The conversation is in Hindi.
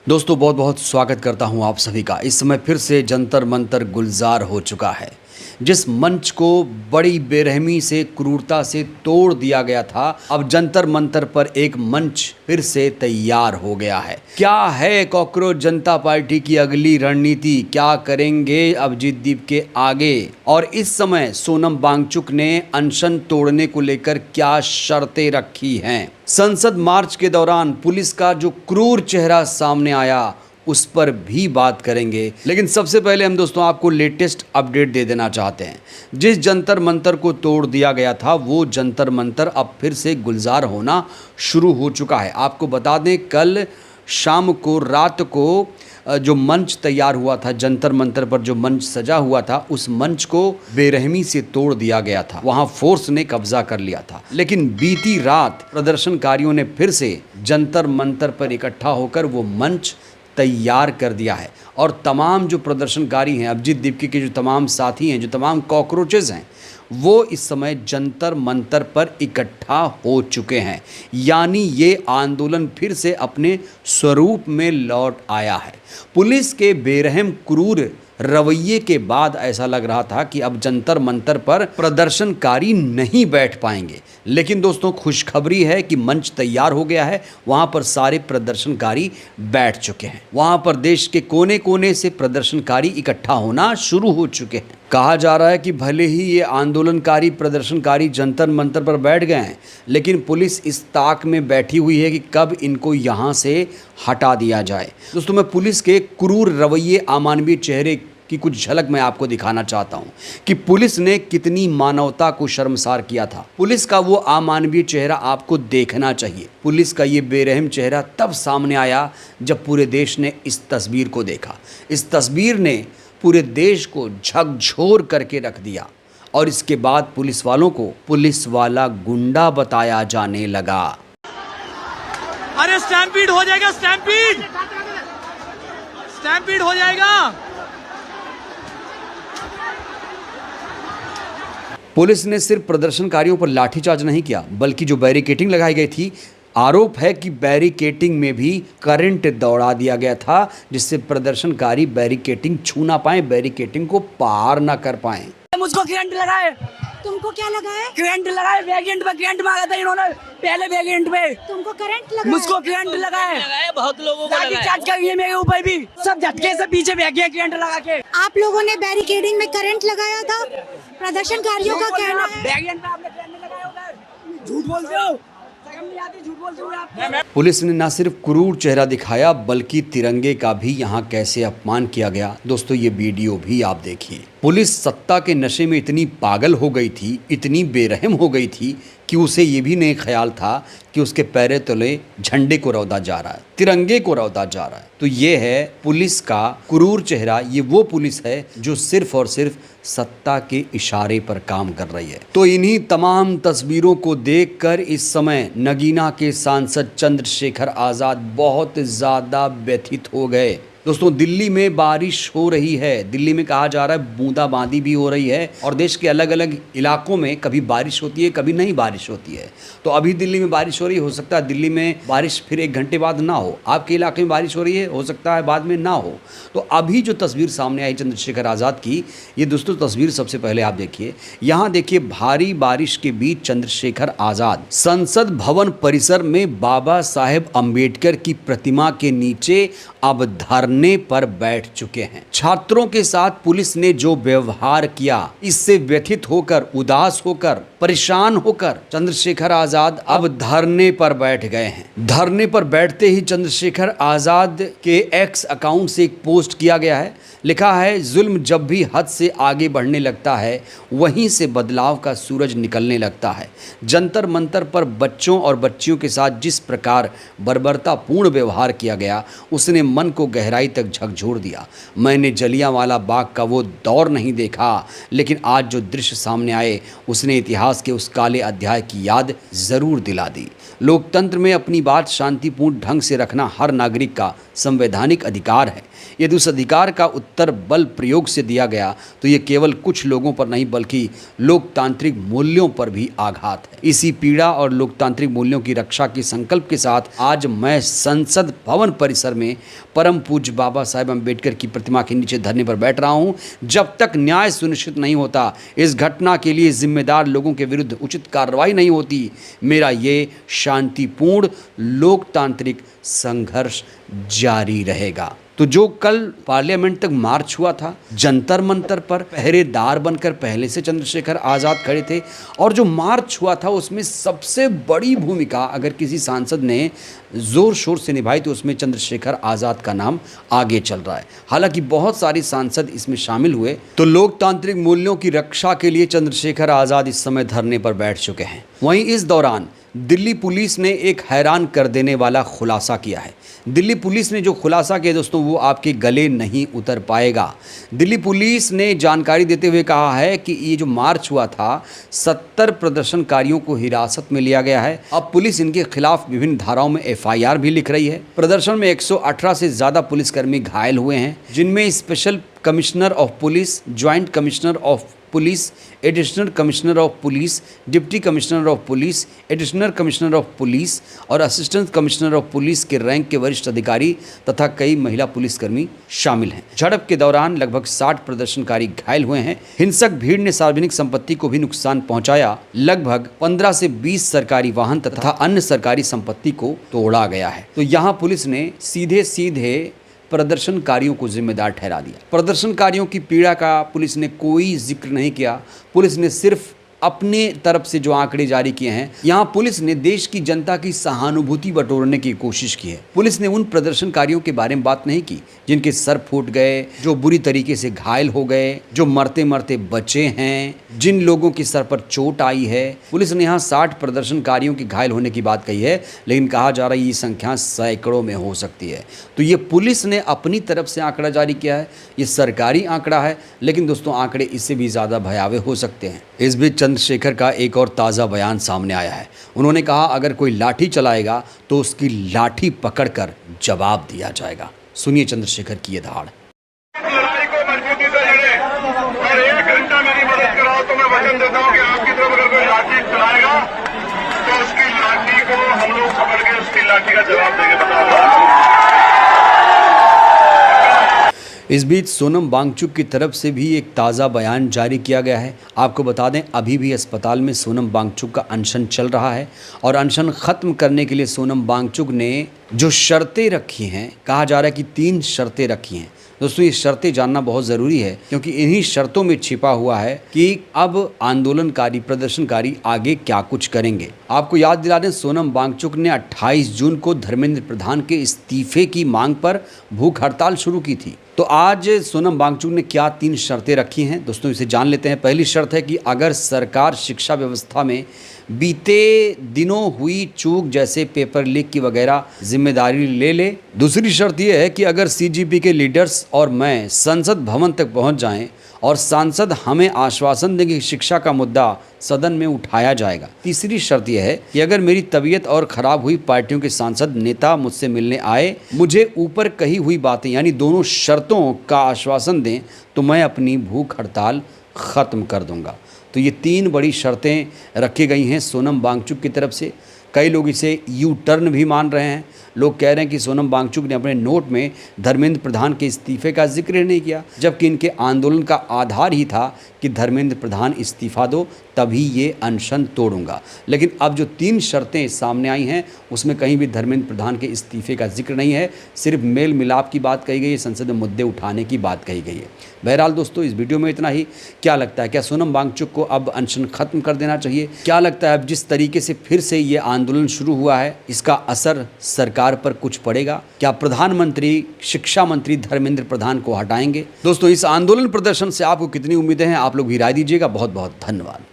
दोस्तों बहुत बहुत स्वागत करता हूं आप सभी का। इस समय फिर से जंतर मंतर गुलजार हो चुका है। जिस मंच को बड़ी बेरहमी से क्रूरता से तोड़ दिया गया था, अब जंतर मंतर पर एक मंच फिर से तैयार हो गया है। क्या है कॉकरोच जनता पार्टी की अगली रणनीति, क्या करेंगे अभिजीत दीप के आगे, और इस समय सोनम वांगचुक ने अनशन तोड़ने को लेकर क्या शर्तें रखी हैं। संसद मार्च के दौरान पुलिस का जो क्रूर चेहरा सामने आया उस पर भी बात करेंगे। लेकिन सबसे पहले हम दोस्तों आपको लेटेस्ट अपडेट दे देना चाहते हैं। जिस जंतर मंतर को तोड़ दिया गया था वो जंतर मंतर अब फिर से गुलजार होना शुरू हो चुका है। आपको बता दें, कल शाम को रात को जो मंच तैयार हुआ था, जंतर मंतर पर जो मंच सजा हुआ था, उस मंच को बेरहमी से तोड़ दिया गया था। वहां फोर्स ने कब्जा कर लिया था। लेकिन बीती रात प्रदर्शनकारियों ने फिर से जंतर मंतर पर इकट्ठा होकर वो मंच तैयार कर दिया है। और तमाम जो प्रदर्शनकारी हैं, अभिजीत दीपकी के जो तमाम साथी हैं, जो तमाम कॉकरोचेस हैं, वो इस समय जंतर मंतर पर इकट्ठा हो चुके हैं। यानी ये आंदोलन फिर से अपने स्वरूप में लौट आया है। पुलिस के बेरहम क्रूर रवैये के बाद ऐसा लग रहा था कि अब जंतर मंतर पर प्रदर्शनकारी नहीं बैठ पाएंगे। लेकिन दोस्तों खुशखबरी है कि मंच तैयार हो गया है। वहां पर सारे प्रदर्शनकारी बैठ चुके हैं। वहां पर देश के कोने कोने से प्रदर्शनकारी इकट्ठा होना शुरू हो चुके हैं। कहा जा रहा है कि भले ही ये आंदोलनकारी प्रदर्शनकारी जंतर मंतर पर बैठ गए हैं, लेकिन पुलिस इस ताक में बैठी हुई है कि कब इनको यहाँ से हटा दिया जाए। दोस्तों मैं पुलिस के क्रूर रवैये, अमानवीय चेहरे की कुछ झलक मैं आपको दिखाना चाहता हूं कि पुलिस ने कितनी मानवता को शर्मसार किया था। पुलिस का वो अमानवीय चेहरा आपको देखना चाहिए। पुलिस का ये बेरहम चेहरा तब सामने आया जब पूरे देश ने इस तस्वीर को देखा। इस तस्वीर ने पूरे देश को झकझोर करके रख दिया और इसके बाद पुलिस वालों को पुलिस वाला गुंडा बताया जाने लगा। अरे स्टैम्पीड हो जाएगा, स्टैम्पीड स्टैम्पीड हो जाएगा। पुलिस ने सिर्फ प्रदर्शनकारियों पर लाठीचार्ज नहीं किया, बल्कि जो बैरिकेडिंग लगाई गई थी, आरोप है कि बैरिकेडिंग में भी करंट दौड़ा दिया गया था, जिससे प्रदर्शनकारी बैरिकेडिंग छू ना पाए, बैरिकेडिंग को पार ना कर पाए। मुझको करंट लगाए। तुमको क्या लगा है? करंट लगाए, वेरिएंट पे करंट मांगा था इन्होंने, पहले वेरिएंट पे तुमको करंट लगा? मुझको करंट लगाए, बहुत लोगों को लगाए। चार्ज करिए मेरे ऊपर भी, सब झटके से पीछे भाग गए करंट लगा के। आप लोगों ने बैरिकेडिंग में करंट लगाया था? प्रदर्शनकारियों का कहना है वेरिएंट पे आपने करंट लगाया उधर। झूठ बोलते हो, शर्म नहीं आती, झूठ बोलते हो आप। पुलिस ने न सिर्फ क्रूर चेहरा दिखाया, बल्कि तिरंगे का भी यहाँ कैसे अपमान किया गया। दोस्तों ये वीडियो भी आप देखिए। पुलिस सत्ता के नशे में इतनी पागल हो गई थी, इतनी बेरहम हो गई थी कि उसे ये भी नहीं ख्याल था कि उसके पैरे तले झंडे को रौंदा जा रहा है, तिरंगे को रौंदा जा रहा है। तो ये है पुलिस का क्रूर चेहरा। ये वो पुलिस है जो सिर्फ और सिर्फ सत्ता के इशारे पर काम कर रही है। तो इन्हीं तमाम तस्वीरों को देखकर इस समय नगीना के सांसद चंद्रशेखर आज़ाद बहुत ज़्यादा व्यथित हो गए। दोस्तों दिल्ली में बारिश हो रही है। दिल्ली में कहा जा रहा है बूंदाबांदी भी हो रही है, और देश के अलग अलग इलाकों में कभी बारिश होती है, कभी नहीं बारिश होती है। तो अभी दिल्ली में बारिश हो रही है, हो सकता है दिल्ली में बारिश फिर 1 घंटे बाद ना हो। आपके इलाके में बारिश हो रही है, हो सकता है बाद में ना हो। तो अभी जो तस्वीर सामने आई चंद्रशेखर आज़ाद की, ये दोस्तों तस्वीर सबसे पहले आप देखिए। यहाँ देखिए, भारी बारिश के बीच चंद्रशेखर आज़ाद संसद भवन परिसर में बाबा साहेब अम्बेडकर की प्रतिमा के नीचे अब धरने पर बैठ चुके हैं। छात्रों के साथ पुलिस ने जो व्यवहार किया, इससे व्यथित होकर, उदास होकर, परेशान होकर चंद्रशेखर आज़ाद अब धरने पर बैठ गए हैं। धरने पर बैठते ही चंद्रशेखर आज़ाद के एक्स अकाउंट से एक पोस्ट किया गया है। लिखा है, जुल्म जब भी हद से आगे बढ़ने लगता है, वहीं से बदलाव का सूरज निकलने लगता है। जंतर मंतर पर बच्चों और बच्चियों के साथ जिस प्रकार बर्बरतापूर्ण व्यवहार किया गया, उसने मन को गहराई तक झकझोर दिया। मैंने जलियांवाला बाग का वो दौर नहीं देखा, लेकिन आज जो दृश्य सामने आए, उसने इतिहास के उस काले अध्याय की याद ज़रूर दिला दी। लोकतंत्र में अपनी बात शांतिपूर्ण ढंग से रखना हर नागरिक का संवैधानिक अधिकार है। यदि उस अधिकार का उत्तर बल प्रयोग से दिया गया तो ये केवल कुछ लोगों पर नहीं बल्कि लोकतांत्रिक मूल्यों पर भी आघात है। इसी पीड़ा और लोकतांत्रिक मूल्यों की रक्षा के संकल्प के साथ आज मैं संसद भवन परिसर में परम पूज्य बाबा साहेब अम्बेडकर की प्रतिमा के नीचे धरने पर बैठ रहा हूं। जब तक न्याय सुनिश्चित नहीं होता, इस घटना के लिए जिम्मेदार लोगों के विरुद्ध उचित कार्रवाई नहीं होती, मेरा ये शांतिपूर्ण लोकतांत्रिक संघर्ष जारी रहेगा। तो जो कल पार्लियामेंट तक मार्च हुआ था, जंतर मंतर पर पहरेदार बनकर पहले से चंद्रशेखर आज़ाद खड़े थे, और जो मार्च हुआ था उसमें सबसे बड़ी भूमिका अगर किसी सांसद ने ज़ोर शोर से निभाई तो उसमें चंद्रशेखर आज़ाद का नाम आगे चल रहा है। हालांकि बहुत सारे सांसद इसमें शामिल हुए, तो लोकतांत्रिक मूल्यों की रक्षा के लिए चंद्रशेखर आज़ाद इस समय धरने पर बैठ चुके हैं। वहीं इस दौरान दिल्ली पुलिस ने एक हैरान कर देने वाला खुलासा किया है। दिल्ली पुलिस ने जो खुलासा किया दोस्तों, वो आपके गले नहीं उतर पाएगा। दिल्ली पुलिस ने जानकारी देते हुए कहा है कि ये जो मार्च हुआ था, 70 प्रदर्शनकारियों को हिरासत में लिया गया है। अब पुलिस इनके खिलाफ विभिन्न धाराओं में FIR भी लिख रही है। प्रदर्शन में 118 से ज़्यादा पुलिसकर्मी घायल हुए हैं, जिनमें special commissioner of police, joint commissioner of police, additional commissioner of police, deputy commissioner of police, additional commissioner of police और असिस्टेंट कमिश्नर ऑफ पुलिस के रैंक के वरिष्ठ अधिकारी तथा कई महिला पुलिसकर्मी शामिल हैं। झड़प के दौरान लगभग 60 प्रदर्शनकारी घायल हुए हैं। हिंसक भीड़ ने सार्वजनिक संपत्ति को भी नुकसान पहुंचाया। लगभग 15 से 20 सरकारी वाहन तथा अन्य सरकारी संपत्ति को तोड़ा गया है। तो यहाँ पुलिस ने सीधे सीधे प्रदर्शनकारियों को जिम्मेदार ठहरा दिया। प्रदर्शनकारियों की पीड़ा का पुलिस ने कोई जिक्र नहीं किया। पुलिस ने सिर्फ अपने तरफ से जो आंकड़े जारी किए हैं, यहाँ पुलिस ने देश की जनता की सहानुभूति बटोरने की कोशिश की है। पुलिस ने उन प्रदर्शनकारियों के बारे में बात नहीं की जिनके सर फूट गए, जो बुरी तरीके से घायल हो गए, जो मरते मरते बचे हैं, जिन लोगों के सर पर चोट आई है। पुलिस ने यहाँ 60 प्रदर्शनकारियों के घायल होने की बात कही है, लेकिन कहा जा रहा है ये संख्या सैकड़ों में हो सकती है। तो ये पुलिस ने अपनी तरफ से आंकड़ा जारी किया है, ये सरकारी आंकड़ा है, लेकिन दोस्तों आंकड़े इससे भी ज़्यादा भयावह हो सकते हैं। इस बीच चंद्रशेखर का एक और ताज़ा बयान सामने आया है। उन्होंने कहा अगर कोई लाठी चलाएगा तो उसकी लाठी पकड़कर जवाब दिया जाएगा। सुनिए चंद्रशेखर की ये धाड़। लड़ाई को मजबूती से लड़े और 1 घंटा मेरी मदद कराओ तो मैं वचन देता हूँ कि आपकी तरफ अगर कोई लाठी चलाएगा तो उसकी लाठी को हम लोग पकड़ के उसकी लाठी का जवाब देंगे। बताओ। इस बीच सोनम वांगचुक की तरफ से भी एक ताज़ा बयान जारी किया गया है। आपको बता दें अभी भी अस्पताल में सोनम वांगचुक का अनशन चल रहा है और अनशन ख़त्म करने के लिए सोनम वांगचुक ने जो शर्तें रखी हैं, कहा जा रहा है कि 3 शर्तें रखी हैं। दोस्तों ये शर्तें जानना बहुत ज़रूरी है क्योंकि इन्हीं शर्तों में छिपा हुआ है कि अब आंदोलनकारी प्रदर्शनकारी आगे क्या कुछ करेंगे। आपको याद दिला दें सोनम वांगचुक ने 28 जून को धर्मेंद्र प्रधान के इस्तीफे की मांग पर भूख हड़ताल शुरू की थी। तो आज सोनम वांगचुक ने क्या 3 शर्तें रखी हैं दोस्तों, इसे जान लेते हैं। पहली शर्त है कि अगर सरकार शिक्षा व्यवस्था में बीते दिनों हुई चूक जैसे पेपर लीक की वगैरह जिम्मेदारी ले ले। दूसरी शर्त यह है कि अगर CGP के लीडर्स और मैं संसद भवन तक पहुंच जाएं और सांसद हमें आश्वासन दें कि शिक्षा का मुद्दा सदन में उठाया जाएगा। तीसरी शर्त यह है कि अगर मेरी तबीयत और ख़राब हुई पार्टियों के सांसद नेता मुझसे मिलने आए, मुझे ऊपर कही हुई बातें यानी दोनों शर्तों का आश्वासन दें तो मैं अपनी भूख हड़ताल ख़त्म कर दूंगा। तो ये 3 बड़ी शर्तें रखी गई हैं सोनम वांगचुक की तरफ से। कई लोग इसे यू टर्न भी मान रहे हैं। लोग कह रहे हैं कि सोनम वांगचुक ने अपने नोट में धर्मेंद्र प्रधान के इस्तीफे का जिक्र नहीं किया, जबकि इनके आंदोलन का आधार ही था कि धर्मेंद्र प्रधान इस्तीफा दो तभी ये अनशन तोड़ूंगा। लेकिन अब जो 3 शर्तें सामने आई हैं उसमें कहीं भी धर्मेंद्र प्रधान के इस्तीफे का जिक्र नहीं है, सिर्फ मेल मिलाप की बात कही गई है, संसद में मुद्दे उठाने की बात कही गई है। बहरहाल दोस्तों इस वीडियो में इतना ही। क्या लगता है, क्या सोनम वांगचुक को अब अनशन खत्म कर देना चाहिए? क्या लगता है अब जिस तरीके से फिर से ये आंदोलन शुरू हुआ है इसका असर सरकार पर कुछ पड़ेगा? क्या प्रधानमंत्री शिक्षा मंत्री धर्मेंद्र प्रधान को हटाएंगे? दोस्तों इस आंदोलन प्रदर्शन से आपको कितनी उम्मीदें हैं, आप लोग भी राय दीजिएगा। बहुत बहुत धन्यवाद।